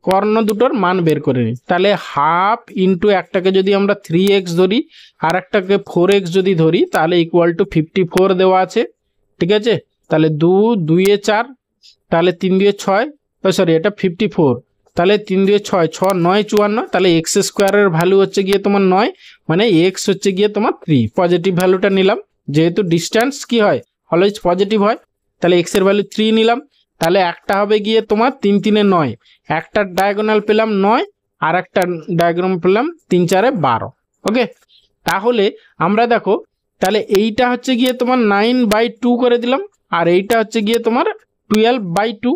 কর্ণ দুটোর মান বের করে নিই। তাহলে ½ × একটাকে যদি আমরা 3x ধরি আর একটাকে 4x যদি ধরি, তাহলে ইকুয়াল টু 54 দেওয়া আছে, ঠিক আছে। তাহলে 2 2 এ 4, তাহলে 3 2 এ 6, সরি এটা 54, তাহলে 3 2 এ 6, 6 9 54, তাহলে x² এর ভ্যালু হচ্ছে গিয়ে তোমার 9, মানে x হচ্ছে গিয়ে তোমার 3, পজিটিভ ভ্যালুটা নিলাম, যেহেতু ডিস্টেন্স কি হয় অলওয়েজ পজিটিভ হয়, তাহলে x এর ভ্যালু 3 নিলাম। তাহলে একটা হবে গিয়ে তোমার 3 3 এ 9, একটা ডায়াগোনাল পেলাম 9 আর একটা ডায়াগ্রাম পেলাম 3 4 এ 12। ওকে, তাহলে আমরা দেখো তাহলে এইটা হচ্ছে গিয়ে তোমার 9/2 করে দিলাম, আর এইটা হচ্ছে গিয়ে তোমার 12/2,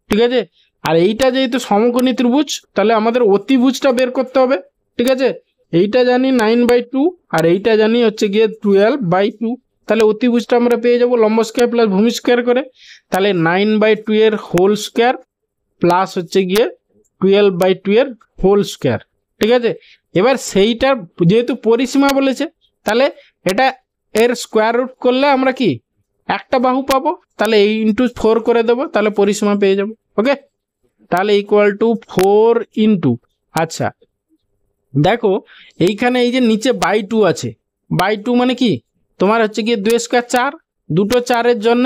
ঠিক আছে। আর এইটা যেহেতু সমকোণী ত্রিভুজ, তাহলে আমাদের অতিভুজটা বের করতে হবে, ঠিক আছে। এইটা জানি 9/2, আর এইটা জানি হচ্ছে গিয়ে 12/2। তাহলে অতিভুজটা আমরা পেয়ে যাব লম্ব স্কয়ার প্লাস ভূমি স্কয়ার করে। তাহলে 9/2 এর হোল স্কয়ার প্লাস হচ্ছে গিয়ে 12/2 এর হোল স্কয়ার, ঠিক আছে। এবার সেইটার যেহেতু পরিসীমা বলেছে, তাহলে এটা এর স্কোয়ার রুট করলে আমরা কি একটা বাহু পাবো, তাহলে এই ইন্টু 4 করে দেবো, তাহলে পরিসীমা পেয়ে যাবো। ওকে, তাহলে ইকুয়াল টু 4 ইন্টু, আচ্ছা দেখো এইখানে এই যে নিচে /2 আছে, /2 মানে কি তোমার হচ্ছে গিয়ে 2 স্কোয়ার 4, দুটো 4-এর জন্য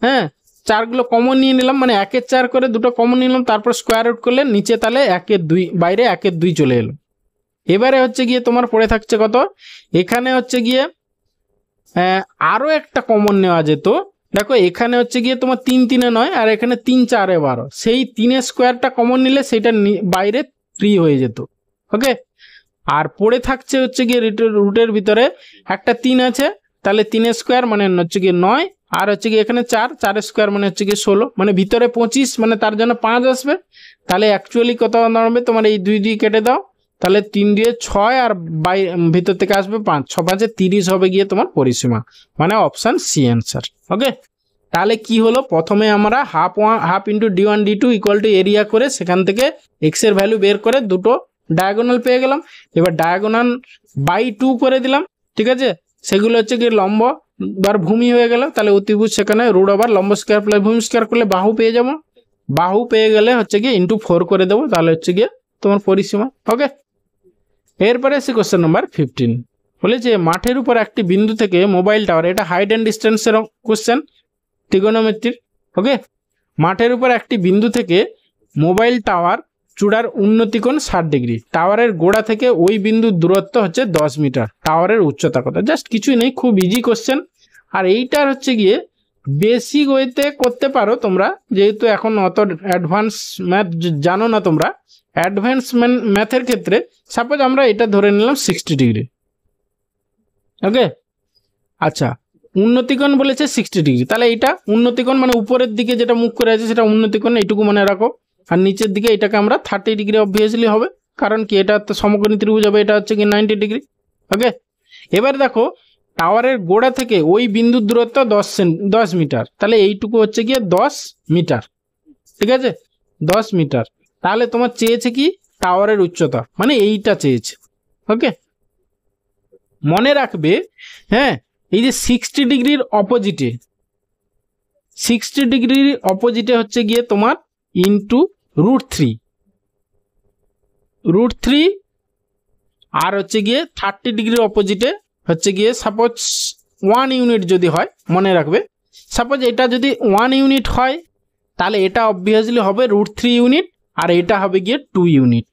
হ্যাঁ 4গুলো কমন নিয়ে নিলাম, মানে 1-এর 4 করে দুটো কমন নিলাম, তারপর স্কোয়ার রুট করলে নিচে তাহলে 1-এর 2, বাইরে 1-এর 2 চলে এলো। এবারে হচ্ছে গিয়ে তোমার পড়ে থাকছে কত, এখানে হচ্ছে গিয়ে আরো একটা কমন নেওয়া যেত। দেখো এখানে হচ্ছে গিয়ে তোমার 3 3-এ 9, আর এখানে 3 4-এ 12, সেই 3-এর স্কোয়ারটা কমন নিলে সেটা বাইরে 3 হয়ে যেত। ওকে, আর পড়ে থাকছে হচ্ছে গিয়ে রুটের ভিতরে একটা 3 আছে, তাহলে 3-এর স্কোয়ার মানে হচ্ছে গিয়ে 9, আর হচ্ছে গিয়ে এখানে 4-4-এর স্কোয়ার মানে হচ্ছে গিয়ে 16, মানে ভিতরে 25, মানে তার জন্য 5 আসবে। তাহলে অ্যাকচুয়ালি কত দাঁড়াবে তোমার, এই 2 দিয়ে কেটে দাও, তাহলে 3 দিয়ে 6, আর ভিতর থেকে আসবে 5, 6 5-এ 30 হবে গিয়ে তোমার পরিসীমা, মানে অপশন সি অ্যান্সার। ওকে, তাহলে কি হলো, প্রথমে আমরা half into d1 d2 equal to area করে সেখান থেকে এক্স এর ভ্যালু বের করে দুটো ডায়াগোনাল পেয়ে গেলাম। এবার ডায়াগোনাল /2 করে দিলাম, ঠিক আছে। সেগুলো হচ্ছে গিয়ে লম্ব বার ভূমি হয়ে গেল, তাহলে অতিভুজ সেখানে রুট ওভার লম্ব স্কয়ার প্লাস ভূমি স্কয়ার করলে বাহু পেয়ে যাবো। বাহু পেয়ে গেলে হচ্ছে গিয়ে ইন্টু 4 করে দেবো, তাহলে হচ্ছে গিয়ে তোমার পরিসীমা। ওকে, এরপরে আছে কোশ্চেন নাম্বার 15, বলেছে মাঠের উপর একটি বিন্দু থেকে মোবাইল টাওয়ার, এটা হাইট অ্যান্ড ডিস্টেন্সের কোশ্চেন ত্রিগোনোমেট্রির। ওকে, মাঠের উপর একটি বিন্দু থেকে মোবাইল টাওয়ার চূড়ার উন্নতিকোণ 60 ডিগ্রি, টাওয়ারের গোড়া থেকে ওই বিন্দুর দূরত্ব হচ্ছে 10 মিটার, টাওয়ারের উচ্চতা কত, জাস্ট কিছুই নেই, খুব ইজি কোশ্চেন। আর এইটার হচ্ছে গিয়ে বেসিক ওয়েতে করতে পারো তোমরা, যেহেতু এখন অত অ্যাডভান্স ম্যাথ জানো না তোমরা। অ্যাডভান্স ম্যাথের ক্ষেত্রে সাপোজ আমরা এটা ধরে নিলাম 60 ডিগ্রি। ওকে, আচ্ছা উন্নতিকোণ বলেছে 60 ডিগ্রি, তাহলে এটা উন্নতিকোণ মানে উপরের দিকে যেটা মুখ করে আছে সেটা উন্নতিকোণ, এইটুকু মনে রাখো। আর নিচের দিকে এটাকে আমরা 30 ডিগ্রি অবভিয়াসলি হবে, কারণ কি এটা তো সমকোণী ত্রিভুজ হবে, এটা হচ্ছে কি 90 ডিগ্রি। ওকে, এবার দেখো টাওয়ারের গোড়া থেকে ওই বিন্দুর দূরত্ব 10 মিটার, তাহলে এইটুকু হচ্ছে গিয়ে 10 মিটার, ঠিক আছে 10 মিটার। তাহলে তোমার চেয়েছে কি টাওয়ারের উচ্চতা, মানে এইটা চেয়েছে। ওকে, মনে রাখবে হ্যাঁ, এই যে 60 ডিগ্রির অপোজিটে, 60 ডিগ্রির অপোজিটে হচ্ছে গিয়ে তোমার ইন্টু √3, আর হচ্ছে গিয়ে 30 ডিগ্রির অপোজিটে হচ্ছে গিয়ে সাপোজ 1 ইউনিট যদি হয়, মনে রাখবে সাপোজ এটা যদি 1 ইউনিট হয়, তাহলে এটা অবভিয়াসলি হবে √3 ইউনিট, আর এটা হবে গিয়ে 2 ইউনিট।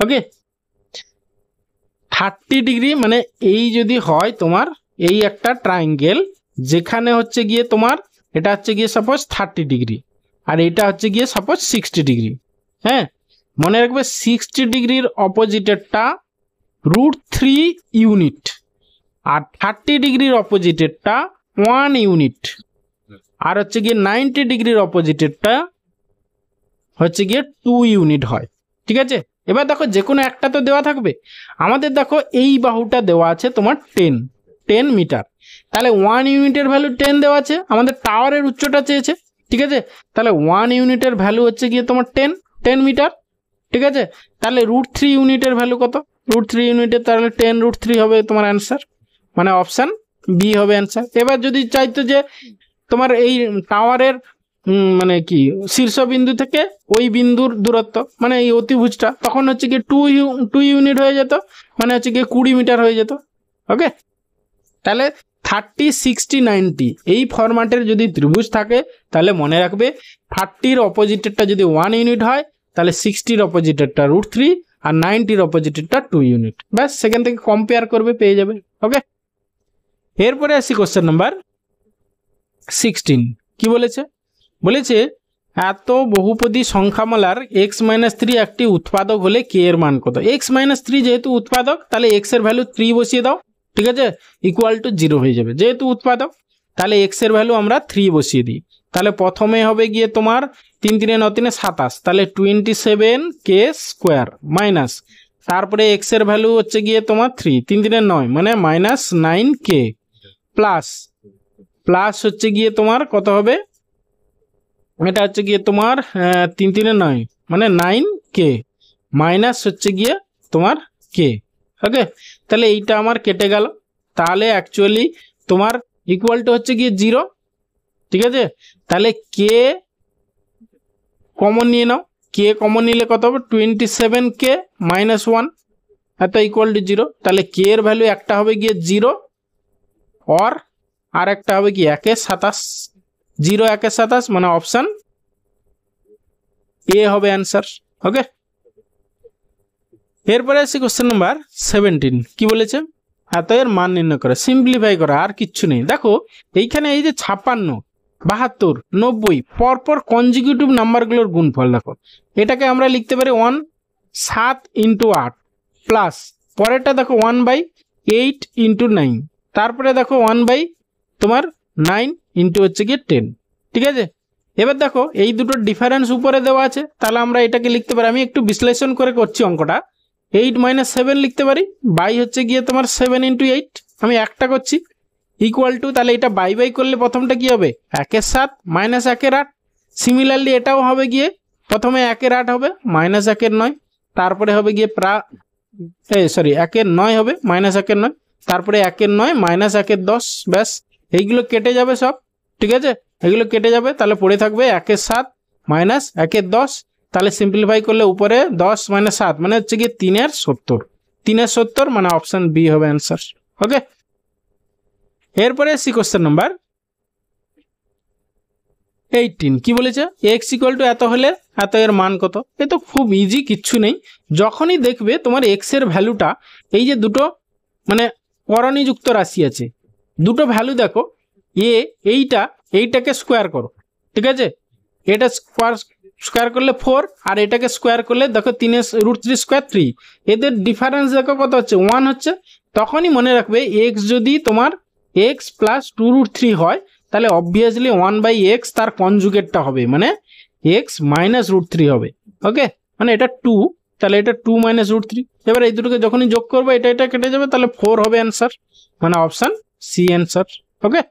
ওকে, 30 ডিগ্রি মানে এই যদি হয় তোমার এই একটা ট্রায়াঙ্গেল, যেখানে হচ্ছে গিয়ে তোমার এটা হচ্ছে গিয়ে সাপোজ 30 ডিগ্রি, আর এটা হচ্ছে গিয়ে সাপোজ 60 ডিগ্রি। হ্যাঁ, মনে রাখবে 60 ডিগ্রির অপোজিটেরটা √3 ইউনিট, আর 30 ডিগ্রির অপোজিটেরটা 1 ইউনিট, আর হচ্ছে গিয়ে 90 ডিগ্রির অপোজিটেরটা হচ্ছে গিয়ে 2 ইউনিট হয়, ঠিক আছে। এবার দেখো যে কোনো একটা তো দেওয়া থাকবে, আমাদের দেখো এই বাহুটা দেওয়া আছে তোমার 10 মিটার, তাহলে 1 ইউনিটের ভ্যালু 10 দেওয়া আছে, আমাদের টাওয়ারের উচ্চতা চেয়েছে, ঠিক আছে। তাহলে 1 ইউনিটের ভ্যালু হচ্ছে গিয়ে তোমার 10 মিটার, ঠিক আছে। তাহলে √3 ইউনিটের ভ্যালু কত, √3 ইউনিটের তাহলে 10√3 হবে তোমার অ্যান্সার, মানে অপশান বি হবে অ্যান্সার। এবার যদি চাইতো যে তোমার এই টাওয়ারের মানে কি শীর্ষবিন্দু থেকে ওই বিন্দুর দূরত্ব মানে এই অতিভুজটা, তখন হচ্ছে কি 2 ইউনিট হয়ে যেত, মানে হচ্ছে কি 20 মিটার হয়ে যেত। ওকে, তাহলে 30 60 90 এই ফরম্যাটের যদি ত্রিভুজ থাকে, তাহলে মনে রাখবে 30-র অপোজিটেরটা যদি 1 ইউনিট হয়, তাহলে 60-র অপোজিটেরটা √3, আর 90-র অপোজিটেরটা 2 ইউনিট, ব্যাস সেখান থেকে কম্পেয়ার করবে পেয়ে যাবে। ওকে, এরপরে আসি কোশ্চেন নাম্বার 16, কি বলেছে, বলেছে এত বহুপদী সংখ্যামালার x-3 একটি উৎপাদক হলে k এর মান কত। x-3 যেহেতু উৎপাদক, তাহলে x এর ভ্যালু 3 বসিয়ে দাও, ঠিক আছে, ইকুয়াল টু 0 হয়ে যাবে যেহেতু উৎপাদক। তাহলে এক্স এর ভ্যালু আমরা 3 বসিয়ে দিই। তাহলে প্রথমে হবে গিয়ে তোমার 3 3 9 3 27, তাহলে 27k স্কোয়ার মাইনাস, তারপরে এক্স এর ভ্যালু হচ্ছে গিয়ে তোমার 3 3 3 9 মানে মাইনাস 9k প্লাস প্লাস হচ্ছে গিয়ে তোমার কত হবে, এটা হচ্ছে গিয়ে তোমার 3 3 9 মানে 9k মাইনাস হচ্ছে গিয়ে তোমার k। ওকে, তাহলে এইটা আমার কেটে গেল। তাহলে অ্যাকচুয়ালি তোমার ইকুয়াল টু হচ্ছে গিয়ে 0। ঠিক আছে, তাহলে k কমন নিয়ে নাও, k কমন নিলে কত হবে 27k মাইনাস 1, এত ইকুয়াল টু 0। তাহলে k এর ভ্যালু একটা হবে গিয়ে 0 আর একটা হবে কি 1 এ 27, 0 1 এ 27 মানে অপশন এ হবে অ্যান্সার। ওকে, এরপরে আসি কোশ্চেন নাম্বার 17। কি বলেছে, এত এর মান নির্ণয় করে, সিম্পলিফাই করা, আর কিচ্ছু নেই। দেখো এইখানে এই যে 56 72 90 পরপর কনজিকিউটিভ নাম্বারগুলোর গুণফল, দেখো এটাকে আমরা লিখতে পারি 1 7 ইন্টু 8 প্লাস পরেরটা দেখো 1/8 ইন্টু 9, তারপরে দেখো 1 তোমার 9 ইন্টু হচ্ছে গিয়ে 10। ঠিক আছে, এবার দেখো এই দুটোর ডিফারেন্স উপরে দেওয়া আছে, তাহলে আমরা এটাকে লিখতে পারি, আমি একটু বিশ্লেষণ করে করছি অঙ্কটা, 8 - 7 লিখতে পারি, বাই হচ্ছে গিয়ে তোমার 7 ইন্টু 8, আমি একটা করছি ইকুয়াল টু, তাহলে এটা বাই বাই করলে প্রথমটা কি হবে 1 এর 7 মাইনাস 1 এর 8, সিমিলারলি এটাও হবে গিয়ে প্রথমে 1 এর 8 হবে মাইনাস 1 এর 9, তারপরে হবে গিয়ে 1 এর 9 হবে মাইনাস 1 এর 9, তারপরে 1 এর 9 মাইনাস 1 এর 10, ব্যাস এইগুলো কেটে যাবে সব। ঠিক আছে, এগুলো কেটে যাবে, তাহলে পড়ে থাকবে 1 এর 7 মাইনাস 1 এর 10, তাহলে সিম্পলিফাই করলে উপরে 10 - 7 মানে হচ্ছে গিয়ে 3 এর 70, 3 এর 70 মানে অপশন বি হবে অ্যান্সার। ওকে, এরপরে আসি কোশ্চেন নাম্বার 18। কি বলেছে, এক্স ইকুয়াল টু এত হলে এত এর মান কত। এ তো খুব ইজি, কিচ্ছু নেই। যখনই দেখবে তোমার এক্স এর ভ্যালুটা এই যে দুটো মানে করণীযুক্ত রাশি আছে, দুটো ভ্যালু দেখো, এইটাকে স্কোয়ার করো। ঠিক আছে, এটা স্কোয়ার করলে 4 আর এটাকে স্কোয়ার করলে দেখো 3 স্কোয়ার 3, এদের ডিফারেন্স দেখো কত হচ্ছে 1 হচ্ছে। তখনই মনে রাখবে এক্স যদি তোমার এক্স প্লাস 2√3 হয়, তাহলে অবভিয়াসলি 1/x তার কনজুগেটটা হবে, মানে এক্স মাইনাস √3 হবে। ওকে, মানে এটা 2, তাহলে এটা 2 - √3। এবার এই দুটোকে যখনই যোগ করবো এটা কেটে যাবে, তাহলে 4 হবে অ্যান্সার, মানে অপশন সি অ্যান্সার। ওকে,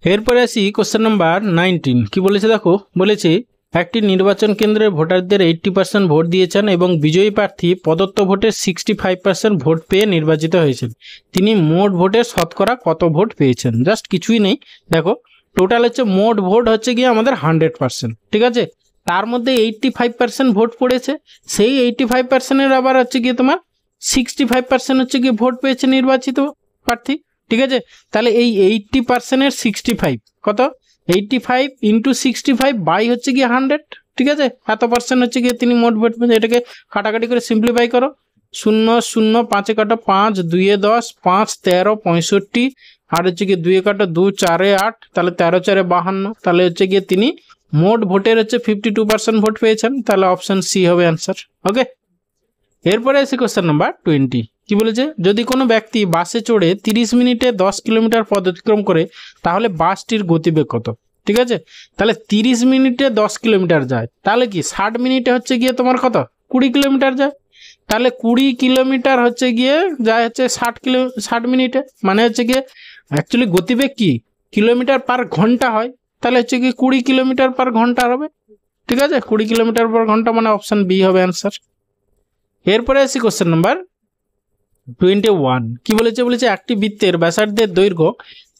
এরপরে আসি কোশ্চেন নাম্বার 19। কি বলেছে দেখো, বলেছে একটি নির্বাচন কেন্দ্রের ভোটারদের 80% ভোট দিয়েছেন এবং বিজয়ী প্রার্থী প্রদত্ত ভোটের 65% ভোট পেয়ে নির্বাচিত হয়েছেন। তিনি মোট ভোটের শতকরা কত ভোট পেয়েছেন। জাস্ট কিছুই নেই, দেখো টোটাল হচ্ছে মোট ভোট হচ্ছে গিয়ে আমাদের 100%। ঠিক আছে, তার মধ্যে 85% ভোট পড়েছে, সেই 85%-এর আবার হচ্ছে গিয়ে তোমার 65% হচ্ছে গিয়ে ভোট পেয়েছে নির্বাচিত প্রার্থী। ঠিক আছে, তাহলে এই 80%-এর 65 কত, 85 ইন্টু 65 বাই হচ্ছে গিয়ে 100। ঠিক আছে, এত পার্সেন্ট হচ্ছে গিয়ে তিনি মোট ভোট পেয়েছে। এটাকে কাটাকাটি করে সিম্পলিফাই করো, 0 0 5 কাটো 5, 2 10, 5 13 65, আর হচ্ছে গিয়ে 2 কাটো 2 4 8, তাহলে 13 4 52, তাহলে হচ্ছে গিয়ে তিনি মোট ভোটের হচ্ছে 52% ভোট পেয়েছেন, তাহলে অপশন সি হবে অ্যান্সার। ওকে, এরপরে আছে কোশ্চেন নাম্বার 20। কি বলেছে, যদি কোনো ব্যক্তি বাসে চড়ে 30 মিনিটে 10 কিলোমিটার পথ অতিক্রম করে, তাহলে বাসটির গতিবেগ কত। ঠিক আছে, তাহলে 30 মিনিটে 10 কিলোমিটার যায়, তাহলে কি 60 মিনিটে হচ্ছে গিয়ে তোমার কত 20 কিলোমিটার যায়, তাহলে 20 কিলোমিটার হচ্ছে গিয়ে যায় হচ্ছে 60 মিনিটে, মানে হচ্ছে গিয়ে অ্যাকচুয়ালি গতিবেগ কি কিলোমিটার পার ঘন্টা হয়, তাহলে হচ্ছে কি 20 কিলোমিটার পার ঘন্টা হবে। ঠিক আছে, 20 কিলোমিটার পার ঘন্টা মানে অপশন বি হবে অ্যান্সার। এরপরে আসি কোশ্চেন নাম্বার 21। কি বলেছে, বলেছে একটি বৃত্তের ব্যাসার্ধের দৈর্ঘ্য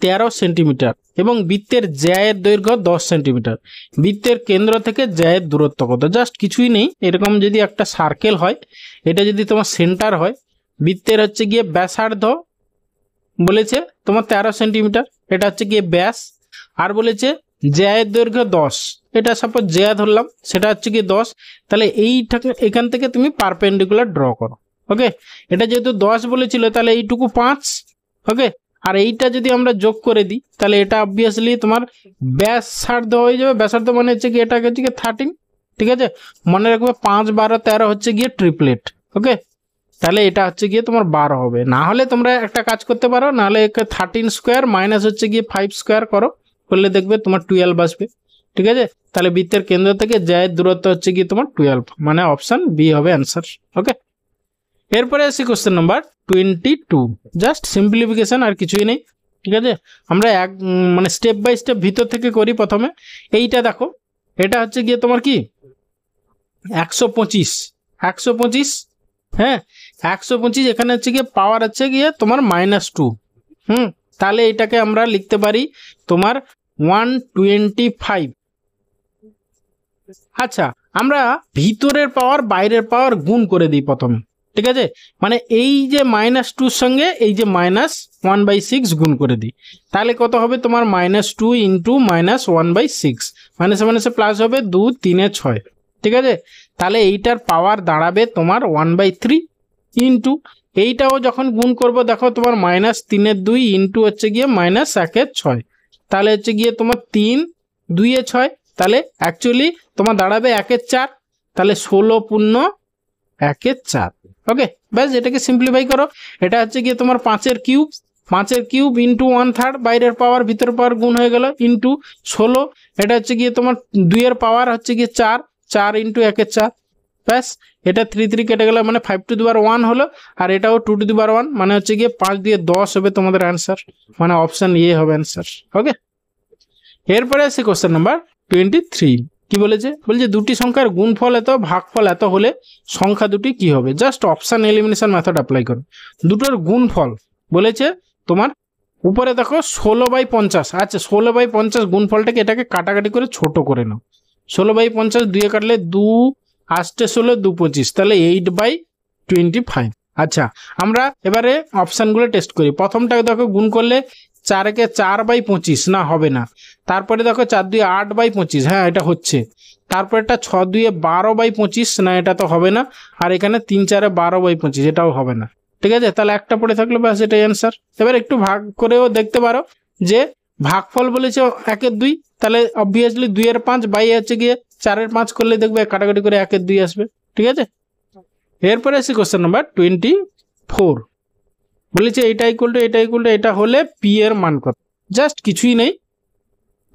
13 সেন্টিমিটার এবং বৃত্তের জ্যায়ের দৈর্ঘ্য 10 সেন্টিমিটার। বৃত্তের কেন্দ্র থেকে জ্যায়ের দূরত্ব কত। জাস্ট কিছুই নেই, এরকম যদি একটা সার্কেল হয়, এটা যদি তোমার সেন্টার হয়, বৃত্তের হচ্ছে গিয়ে ব্যাসার্ধ বলেছে তোমার 13 সেন্টিমিটার, এটা হচ্ছে গিয়ে ব্যাস, আর বলেছে জ্যায়ের দৈর্ঘ্য 10, এটা সাপোজ জ্যা ধরলাম, সেটা হচ্ছে গিয়ে 10, তাহলে এইটাকে এখান থেকে তুমি পারপেন্ডিকুলার ড্র করো। ওকে, এটা যেহেতু 10 বলেছিল, তাহলে এইটুকু 5। ওকে, আর এইটা যদি আমরা যোগ করে দিই, তাহলে এটা অবভিয়াসলি তোমার ব্যাসার্ধ হয়ে যাবে। ব্যাসার্ধ মানে হচ্ছে কি এটা হচ্ছে গিয়ে 13। ঠিক আছে, মনে রাখবে 5 12 13 হচ্ছে গিয়ে ট্রিপলেট। ওকে, তাহলে এটা হচ্ছে গিয়ে তোমার 12 হবে। না হলে তোমরা একটা কাজ করতে পারো, নাহলে 13 স্কোয়ার মাইনাস হচ্ছে গিয়ে 5 স্কোয়ার করলে দেখবে তোমার 12 আসবে। ঠিক আছে, তাহলে বৃত্তের কেন্দ্র থেকে জ্যায়ের দূরত্ব হচ্ছে গিয়ে তোমার 12, মানে অপশন বি হবে অ্যান্সার। ওকে, এরপরে আসি কোশ্চেন নাম্বার 22, জাস্ট সিম্পলিফিকেশন, আর কিছুই নেই। ঠিক আছে, আমরা মানে স্টেপ বাই স্টেপ ভিতর থেকে করি। প্রথমে এইটা দেখো, এটা হচ্ছে গিয়ে তোমার কি 125, হ্যাঁ 125, এখানে হচ্ছে গিয়ে পাওয়ার হচ্ছে গিয়ে তোমার -2। তাহলে এটাকে আমরা লিখতে পারি তোমার 125। আচ্ছা, আমরা ভিতরের পাওয়ার বাইরের পাওয়ার গুণ করে দিই প্রথমে। ঠিক আছে, মানে এই যে -2 সঙ্গে এই যে -1/6 গুণ করে দিই, তাহলে কত হবে তোমার -2 ইন্টু -1/6, মাইনাসে মাইনাসে প্লাস হবে 2 3 6। ঠিক আছে, তাহলে এইটার পাওয়ার দাঁড়াবে তোমার 1/3 ইন্টু এইটাও যখন গুণ করব দেখো তোমার -3/2 ইন্টু হচ্ছে গিয়ে -1/6, তাহলে হচ্ছে গিয়ে তোমার 3 2 6, তাহলে অ্যাকচুয়ালি তোমার দাঁড়াবে 1/4, তাহলে 16 পূর্ণ 1/4। ওকে, ব্যাস এটাকে সিম্পলিফাই করো। এটা হচ্ছে গিয়ে তোমার 5 কিউব ইন্টু 1/3, বাইরের পাওয়ার ভিতরের পাওয়ার গুণ হয়ে গেল, ইন্টু 16, এটা হচ্ছে গিয়ে তোমার 2 এর পাওয়ার হচ্ছে গিয়ে 4 ইন্টু 1/4, ব্যাস এটা 3 3 কেটে গেল, মানে 5 টু দি পাওয়ার 1 হলো, আর এটাও 2 টু দি পাওয়ার 1, মানে হচ্ছে গিয়ে 5 দিয়ে 10 হবে তোমাদের অ্যান্সার, মানে অপশন এ হবে অ্যান্সার। ওকে, এরপরে আছে কোশ্চেন নাম্বার 23। কি বলেছে? বলছে দুটি সংখ্যার গুণফল এত ভাগফল এত হলে সংখ্যা দুটি কি হবে? Just option elimination method apply করো। দুটোর গুণফল বলেছে তোমার, উপরে দেখো 16/50। আচ্ছা, 16/50 গুণফলটাকে এটাকে কাটাকাটি করে ছোট করে নাও। 16/50 2 কাটলে 2 8 16 2 25, তাহলে 8/25। আচ্ছা, আমরা এবারে অপশানগুলো টেস্ট করি। প্রথমটাকে দেখো গুণ করলে 4 4/25, না হবে না। তারপরে দেখো 4 2 8/25, হ্যাঁ এটা হচ্ছে। তারপরে একটা 6 2 12/25, না এটা তো হবে না। আর এখানে 3 4 12/25, এটাও হবে না। ঠিক আছে, তাহলে একটা পড়ে থাকলো, ব্যাস এটাই অ্যান্সার। এবার একটু ভাগ করেও দেখতে পারো, যে ভাগফল বলেছে 1/2, তাহলে অবভিয়াসলি 2 এর 5 বাই হচ্ছে গিয়ে 4 এর 5 করলে দেখবে কাটাকাটি করে 1/2 আসবে। ঠিক আছে, এরপরে আসি কোশ্চেন নাম্বার 24। বলেছে এটা ইকুয়াল টু এটা হলে পি এর মান কত? জাস্ট কিছুই নেই,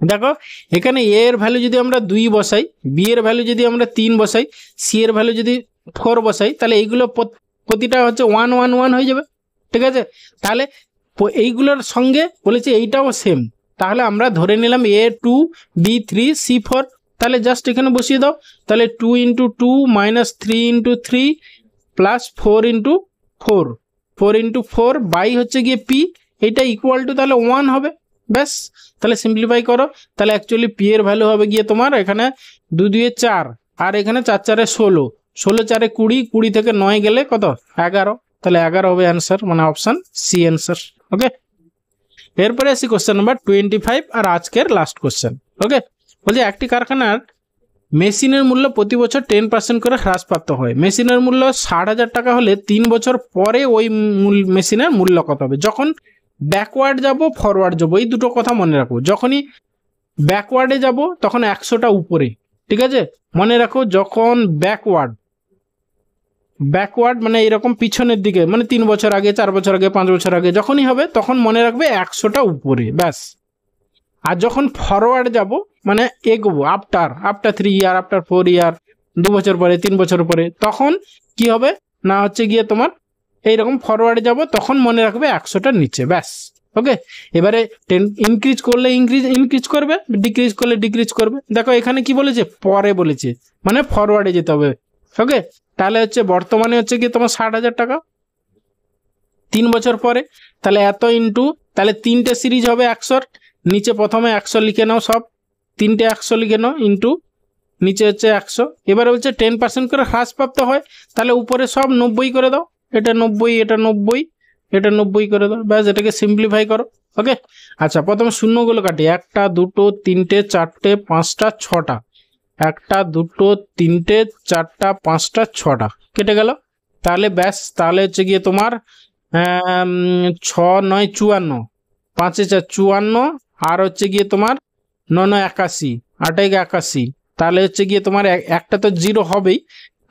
দেখো এখানে এ এর ভ্যালু যদি আমরা 2 বসাই, বি এর ভ্যালু যদি আমরা 3 বসাই, সি এর ভ্যালু যদি 4 বসাই, তাহলে এইগুলো প্রতিটা হচ্ছে 1 1 1 হয়ে যাবে। ঠিক আছে, তাহলে এইগুলোর সঙ্গে বলেছে এইটাও সেম, তাহলে আমরা ধরে নিলাম A2 B3 C4, তাহলে জাস্ট এখানে বসিয়ে দাও। তাহলে 2 into 2 minus 3 into 3 plus 4 into 4 into 4 by হচ্ছে গিয়ে পি, এইটা ইকুয়াল টু তাহলে 1 হবে। ব্যাস, তাহলে সিম্পলিফাই করো, তাহলে অ্যাকচুয়ালি পি এর ভ্যালু হবে গিয়ে তোমার এখানে 2 2 4, আর এখানে 4 4 16, 16 4 20, 20 থেকে 9 গেলে কত? 11, তাহলে 11 হবে অ্যান্সার, মানে অপশন সি অ্যান্সার। ওকে, এরপরে আসি কোশ্চেন নাম্বার 25 আর আজকের লাস্ট কোশ্চেন। ওকে, বলছে একটি কারখানার মেশিনের মূল্য প্রতি বছর 10% করে হ্রাসপ্রাপ্ত হয়। মেশিনের মূল্য 60,000 টাকা হলে 3 বছর পরে ওই মেশিনের মূল্য কত হবে? যখন ব্যাকওয়ার্ড যাব ফরওয়ার্ড যাব, এই দুটো কথা মনে রাখো। যখনই ব্যাকওয়ার্ডে যাব তখন 100টা উপরে। ঠিক আছে, মনে রাখো যখন ব্যাকওয়ার্ড মানে এরকম পিছনের দিকে, মানে 3 বছর আগে 4 বছর আগে 5 বছর আগে যখনই হবে তখন মনে রাখবে 100টা উপরে, ব্যাস। আর যখন ফরওয়ার্ড যাব মানে এগোবো, আফটার 3 ইয়ার, আফটার 4 ইয়ার, 2 বছর পরে 3 বছর পরে, তখন কি হবে না হচ্ছে গিয়ে তোমার এইরকম ফরওয়ার্ডে যাব, তখন মনে রাখবে 100টার নিচে, ব্যাস। ওকে, এবারে 10 ইনক্রিজ করলে ইনক্রিজ করবে, ডিক্রিজ করলে ডিক্রিজ করবে। দেখো এখানে কি বলেছে? পরে বলেছে, মানে ফরওয়ার্ডে যেতে হবে। ওকে, তাহলে হচ্ছে বর্তমানে হচ্ছে কি তোমার 60,000 টাকা 3 বছর পরে, তাহলে এত ইন্টু, তাহলে 3টে সিরিজ হবে 100, নিচে প্রথমে 100 লিখে নাও, সব 3টে 100 লিখে নাও, ইন্টু নিচে হচ্ছে 100। এবারে বলছে 10% করে হ্রাসপ্রাপ্ত হয়, তাহলে উপরে সব 90 করে দাও, এটা 90 এটা 90 এটা 90 করে দাও, ব্যাস এটাকে সিম্পলিফাই করো। ওকে, আচ্ছা প্রথমে শূন্যগুলো কাটি, 1 2 3 4 5 6টা, 1 2 3 4 5 6টা কেটে গেল, তাহলে ব্যাস, তাহলে হচ্ছে গিয়ে তোমার 6 9 54, 5 4 54, আর হচ্ছে গিয়ে তোমার 9 9 81, 8 1 81, তাহলে হচ্ছে গিয়ে তোমার একটা তো 0 হবেই,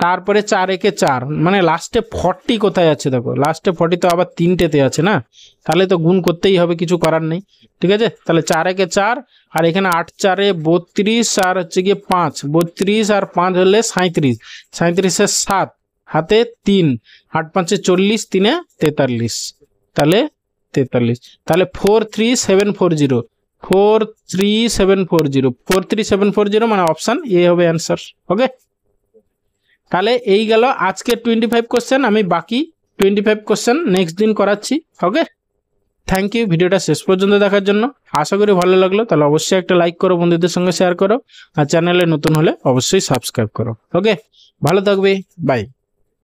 তারপরে 4 একে 4, মানে লাস্টে 40 কোথায় আছে দেখো, লাস্টে 40 তো আবার তিনটেতে আছে না, তাহলে তো গুণ করতেই হবে, কিছু করার নেই। ঠিক আছে, তাহলে 4 একে 4, আর এখানে 8 4 32, আর হচ্ছে গিয়ে 5, 32 আর 5 হলে 37, 37 7, হাতে 3, 8 5 40, 3 43, তাহলে 43, তাহলে 43740, 43740, 43740 মানে অপশান এ হবে অ্যান্সার। ওকে, তাহলে এই গেল আজকের 25 কোশ্চেন। আমি বাকি 25 কোশ্চেন নেক্সট দিন করাচ্ছি। ওকে, থ্যাংক ইউ ভিডিওটা শেষ পর্যন্ত দেখার জন্য। আশা করি ভালো লাগলো, তাহলে অবশ্যই একটা লাইক করো, বন্ধুদের সঙ্গে শেয়ার করো, আর চ্যানেলে নতুন হলে অবশ্যই সাবস্ক্রাইব করো। ওকে, ভালো থাকবে, বাই।